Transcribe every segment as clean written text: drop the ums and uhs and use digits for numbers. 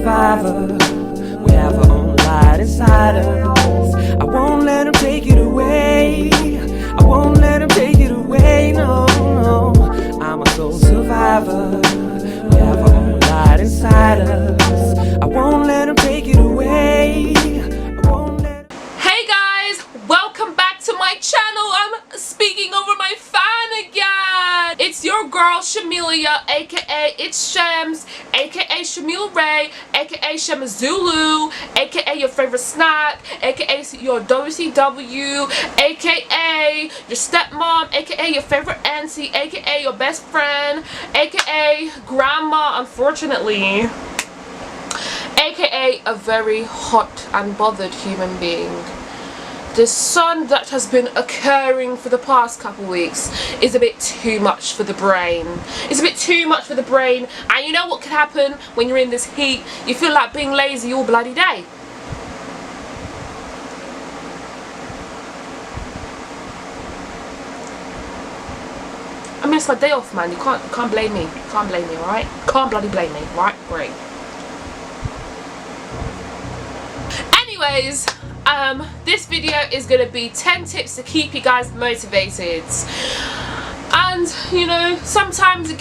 survivor. We have our own light inside us. I won't let them take it away. I won't let them take it away, no, no. I'm a soul survivor. We have our own light inside us. I won't let them take it away. I won't let them... Hey guys, welcome back to my channel. I'm speaking over my fan again. It's your girl Shamelia, aka it's Shams, aka Shamil Ray, aka Shamazulu, aka your favorite snack, aka your WCW, aka your stepmom, aka your favorite auntie, aka your best friend, aka grandma, unfortunately, aka a very hot and bothered human being. The sun that has been occurring for the past couple weeks is a bit too much for the brain. It's a bit too much for the brain, and you know what can happen when you're in this heat? You feel like being lazy all bloody day. I mean, it's my day off, man. You can't blame me. Can't blame me, alright? Can't bloody blame me, right? Great. Anyways, this video is going to be 10 tips to keep you guys motivated. And you know, sometimes it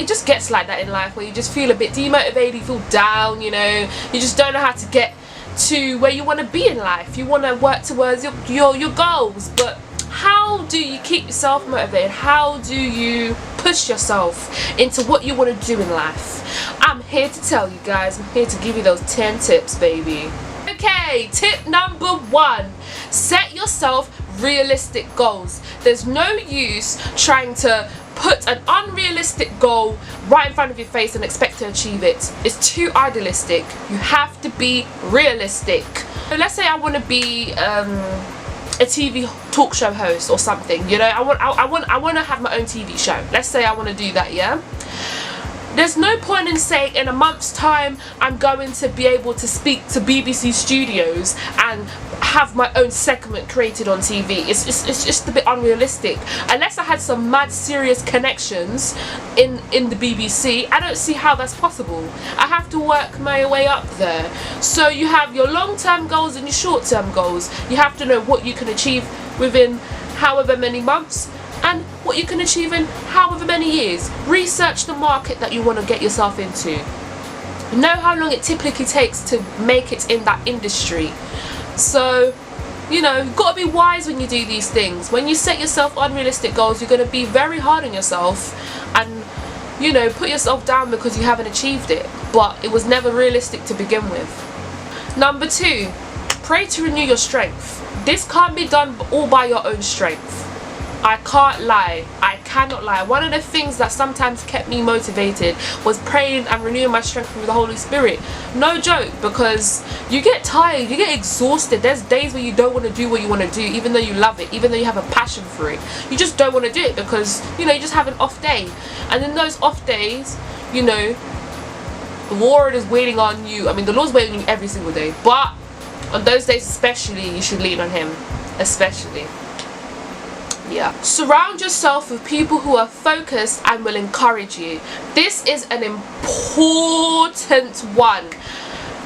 just gets like that in life, where you just feel a bit demotivated, you feel down, you know, you just don't know how to get to where you want to be in life. You want to work towards your goals, but how do you keep yourself motivated? How do you push yourself into what you want to do in life? I'm here to tell you guys, I'm here to give you those 10 tips, baby. Okay, tip number 1, set yourself realistic goals. There's no use trying to put an unrealistic goal right in front of your face and expect to achieve it. It's too idealistic. You have to be realistic. So let's say I want to be a TV talk show host or something, you know, I want to have my own TV show. Let's say I want to do that, yeah? There's no point in saying in a month's time I'm going to be able to speak to BBC Studios and have my own segment created on TV. It's just a bit unrealistic. Unless I had some mad serious connections in the BBC, I don't see how that's possible. I have to work my way up there. So you have your long-term goals and your short-term goals. You have to know what you can achieve within however many months and what you can achieve in however many years. Research the market that you want to get yourself into. Know how long it typically takes to make it in that industry. So, you know, you've got to be wise when you do these things. When you set yourself unrealistic goals, you're going to be very hard on yourself and, you know, put yourself down because you haven't achieved it. But it was never realistic to begin with. Number 2, pray to renew your strength. This can't be done all by your own strength. I can't lie, I cannot lie. One of the things that sometimes kept me motivated was praying and renewing my strength through the Holy Spirit. No joke, because you get tired, you get exhausted. There's days where you don't want to do what you want to do, even though you love it, even though you have a passion for it. You just don't want to do it because, you know, you just have an off day. And in those off days, you know, the Lord is waiting on you. I mean, the Lord's waiting on you every single day, but on those days especially, you should lean on Him, especially. Yeah. Surround yourself with people who are focused and will encourage you. This is an important one.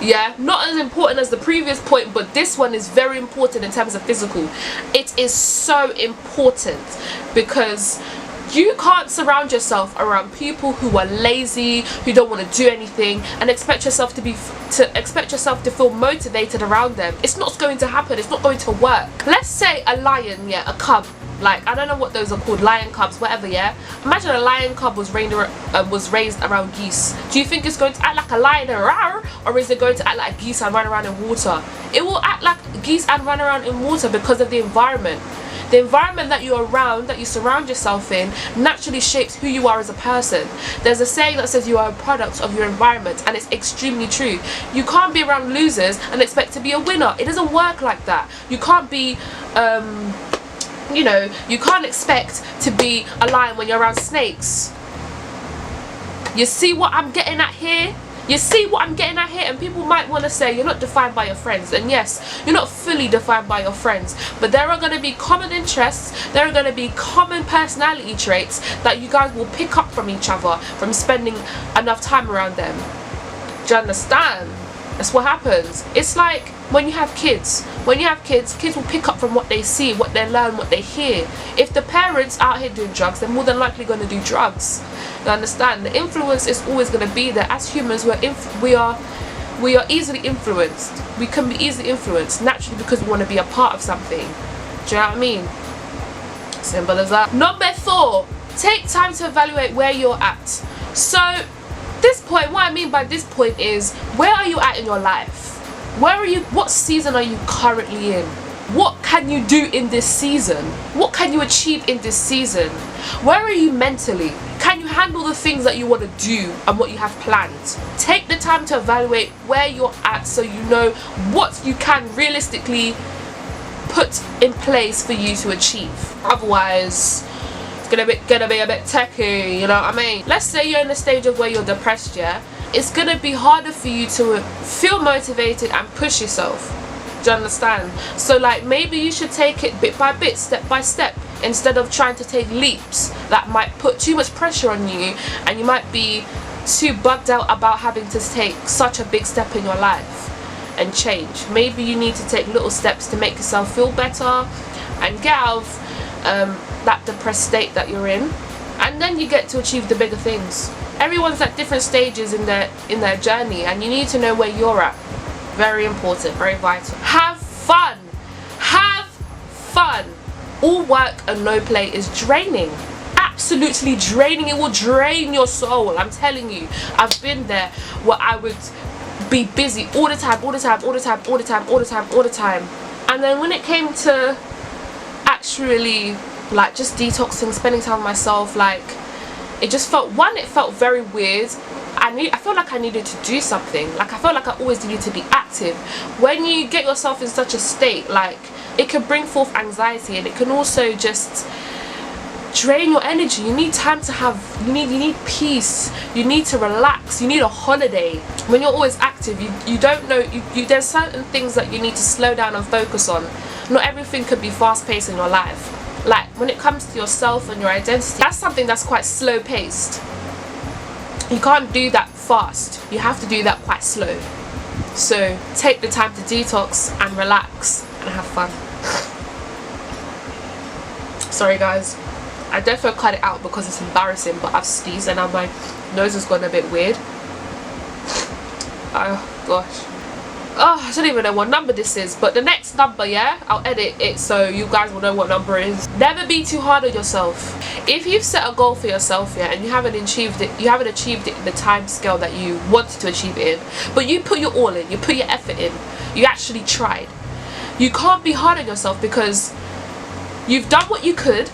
Yeah, not as important as the previous point, but this one is very important in terms of physical. It is so important because you can't surround yourself around people who are lazy, who don't want to do anything, and expect yourself to feel motivated around them. It's not going to happen. It's not going to work. Let's say a lion, yeah, a cub. Like, I don't know what those are called, lion cubs, whatever, yeah? Imagine a lion cub was raised around geese. Do you think it's going to act like a lion and rawr, or is it going to act like geese and run around in water? It will act like geese and run around in water because of the environment. The environment that you're around, that you surround yourself in, naturally shapes who you are as a person. There's a saying that says you are a product of your environment, and it's extremely true. You can't be around losers and expect to be a winner. It doesn't work like that. You can't be you know, you can't expect to be a lion when you're around snakes. You see what I'm getting at here? You see what I'm getting at here? And people might want to say you're not defined by your friends. And yes, you're not fully defined by your friends. But there are going to be common interests. There are going to be common personality traits that you guys will pick up from each other from spending enough time around them. Do you understand? That's what happens. It's like when you have kids. When you have kids will pick up from what they see, what they learn, what they hear. If the parents out here doing drugs, they're more than likely going to do drugs. You understand? The influence is always going to be there. As humans, we are easily influenced. We can be easily influenced naturally because we want to be a part of something. Do you know what I mean? Simple as that. Number 4, take time to evaluate where you're at. So this point, what I mean by this point is, where are you at in your life? What season are you currently in? What can you do in this season? What can you achieve in this season? Where are you mentally? Can you handle the things that you want to do and what you have planned? Take the time to evaluate where you're at so you know what you can realistically put in place for you to achieve. Otherwise, it's gonna be a bit techy, you know what I mean? Let's say you're in a stage of where you're depressed, yeah? It's gonna be harder for you to feel motivated and push yourself. Do you understand? So like, maybe you should take it bit by bit, step by step, instead of trying to take leaps that might put too much pressure on you, and you might be too bugged out about having to take such a big step in your life and change. Maybe you need to take little steps to make yourself feel better and get out of that depressed state that you're in, and then you get to achieve the bigger things. Everyone's at different stages in their journey, and you need to know where you're at. Very important, very vital. Have fun. Have fun. All work and no play is draining. Absolutely draining. It will drain your soul. I'm telling you. I've been there where I would be busy all the time, and then when it came to actually like just detoxing, spending time with myself, like it just felt, it felt very weird. I felt like I needed to do something. Like I felt like I always needed to be active. When you get yourself in such a state, like it can bring forth anxiety, and it can also just drain your energy. You need time to have, you need peace, you need to relax, you need a holiday. When you're always active, you don't know, there's certain things that you need to slow down and focus on. Not everything could be fast paced in your life. Like when it comes to yourself and your identity, that's something that's quite slow paced. You can't do that fast. You have to do that quite slow. So take the time to detox and relax and have fun. Sorry guys, I definitely cut it out because it's embarrassing, but I've sneezed and now my nose has gone a bit weird. Oh gosh. Oh, I don't even know what number this is, but the next number, yeah, I'll edit it so you guys will know what number it is. Never be too hard on yourself. If you've set a goal for yourself, yeah, and you haven't achieved it in the time scale that you wanted to achieve it in, but you put your all in, you put your effort in, you actually tried, you can't be hard on yourself, because you've done what you could,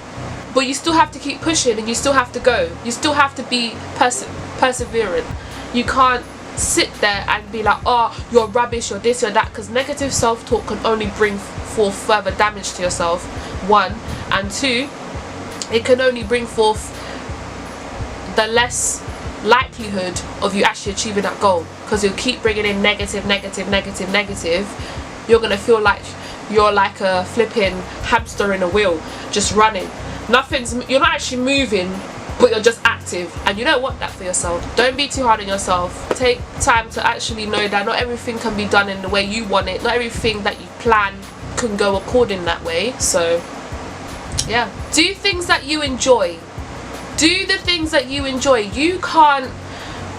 but you still have to keep pushing, and you still have to go. You still have to be perseverant. You can't sit there and be like, oh, you're rubbish, you're this, you're that, because negative self-talk can only bring forth further damage to yourself, 1, and 2, it can only bring forth the less likelihood of you actually achieving that goal, because you'll keep bringing in negative. You're gonna feel like you're like a flipping hamster in a wheel, just running. You're not actually moving, but you're just active, and you don't want that for yourself. Don't be too hard on yourself. Take time to actually know that not everything can be done in the way you want it. Not everything that you plan can go according that way. So yeah, do things that you enjoy. Do the things that you enjoy. You can't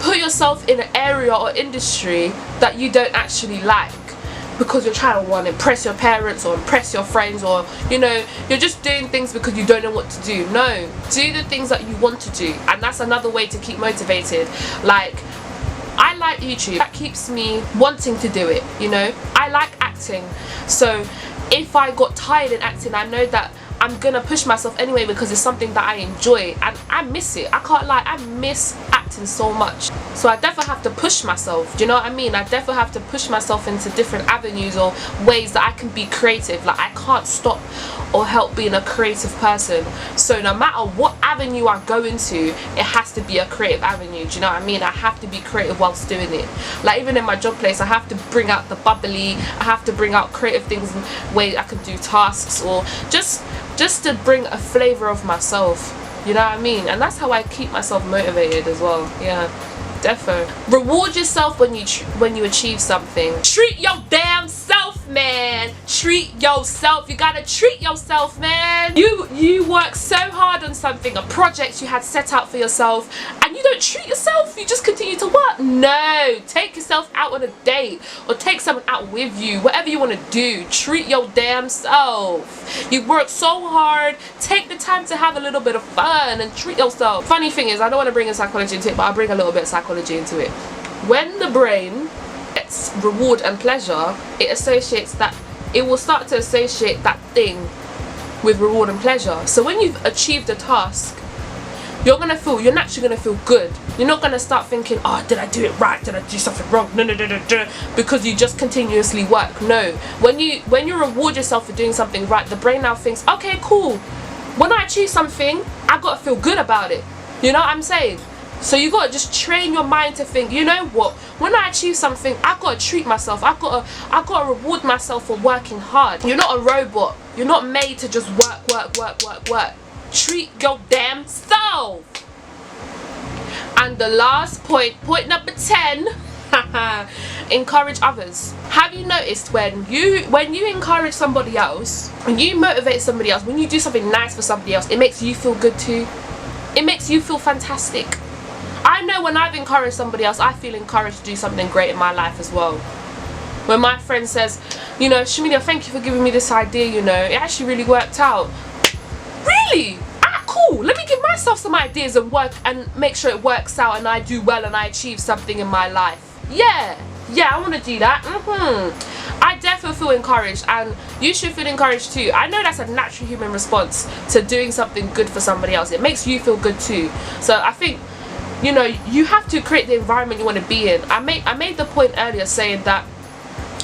put yourself in an area or industry that you don't actually like because you're trying to impress your parents or impress your friends, or you're just doing things because you don't know what to do. No, do the things that you want to do, and that's another way to keep motivated. Like, I like YouTube. That keeps me wanting to do it. I like acting, so if I got tired in acting, I know that I'm gonna push myself anyway because it's something that I enjoy, and I miss it. I can't lie, I miss acting so much. So I definitely have to push myself. Do you know what I mean? I definitely have to push myself into different avenues or ways that I can be creative. Like, I can't stop or help being a creative person. So no matter what avenue I go into, it has to be a creative avenue. Do you know what I mean? I have to be creative whilst doing it. Like, even in my job place, I have to bring out the bubbly. I have to bring out creative things in ways I can do tasks, or just to bring a flavor of myself. You know what I mean? And that's how I keep myself motivated as well. Yeah. Defo. Reward yourself when you achieve something. Treat your damn self, man. Treat yourself. You gotta treat yourself, man. You work so hard on something, a project you had set out for yourself, and you don't treat yourself. You just continue to work. No, take yourself out on a date or take someone out with you. Whatever you want to do, treat your damn self. You work so hard. Take the time to have a little bit of fun and treat yourself. Funny thing is, I don't want to bring in psychology into it, but I'll bring a little bit of psychology into it. When the brain gets reward and pleasure, it will start to associate that thing with reward and pleasure. So when you've achieved a task, you're naturally gonna feel good. You're not gonna start thinking, oh, did I do it right? Did I do something wrong? No, because you just continuously work. No, when you reward yourself for doing something right, the brain now thinks, okay, cool. When I achieve something, I gotta feel good about it. You know what I'm saying? So you gotta just train your mind to think, you know what? When I achieve something, I gotta treat myself. I gotta reward myself for working hard. You're not a robot. You're not made to just work. Treat your damn self. And the last point number 10, encourage others. Have you noticed when you encourage somebody else, when you motivate somebody else, when you do something nice for somebody else, it makes you feel good too. It makes you feel fantastic. I know when I've encouraged somebody else, I feel encouraged to do something great in my life as well. When my friend says, you know, Shamilia, thank you for giving me this idea, you know, it actually really worked out. Really? Ah, cool. Let me give myself some ideas and work and make sure it works out and I do well and I achieve something in my life. Yeah, I want to do that. I definitely feel encouraged, and you should feel encouraged too. I know that's a natural human response to doing something good for somebody else. It makes you feel good too. So I think, you know, you have to create the environment you want to be in. I made the point earlier saying that,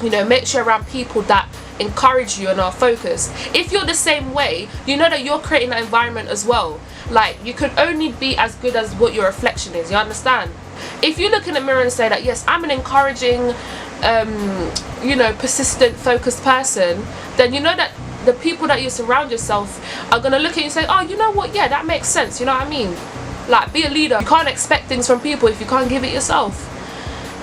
you know, make sure around people that encourage you and are focused. If you're the same way, you know that you're creating that environment as well. Like, you can only be as good as what your reflection is, you understand? If you look in the mirror and say that, yes, I'm an encouraging, you know, persistent, focused person, then you know that the people that you surround yourself are going to look at you and say, oh, you know what, yeah, that makes sense, you know what I mean? Like, be a leader. You can't expect things from people if you can't give it yourself.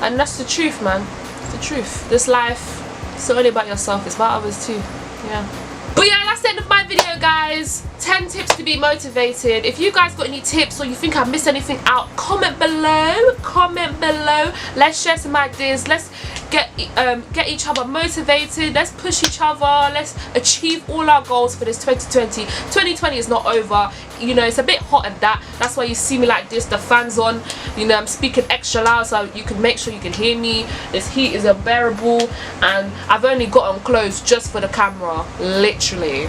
And that's the truth, man. It's the truth. This life, it's not only about yourself, it's about others too. Yeah. But yeah, that's the end of my video, guys. 10 tips to be motivated. If you guys got any tips or you think I missed anything out, comment below. Let's share some ideas. Let's get each other motivated. Let's push each other. Let's achieve all our goals for this 2020. 2020 is not over. You know, it's a bit hot and that's why you see me like this, the fans on. You know, I'm speaking extra loud so you can make sure you can hear me. This heat is unbearable, and I've only got on clothes just for the camera. Literally.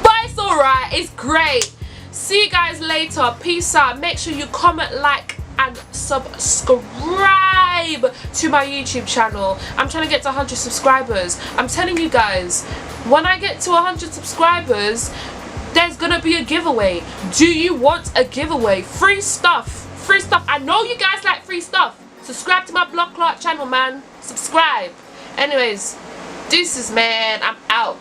But it's alright, it's great. See you guys later. Peace out. Make sure you comment, like and subscribe to my YouTube channel. I'm trying to get to 100 subscribers. I'm telling you guys, when I get to 100 subscribers, there's gonna be a giveaway. Do you want a giveaway? Free stuff. I know you guys like free stuff. Subscribe to my Block Clot channel, man. Subscribe. Anyways, deuces, man. I'm out.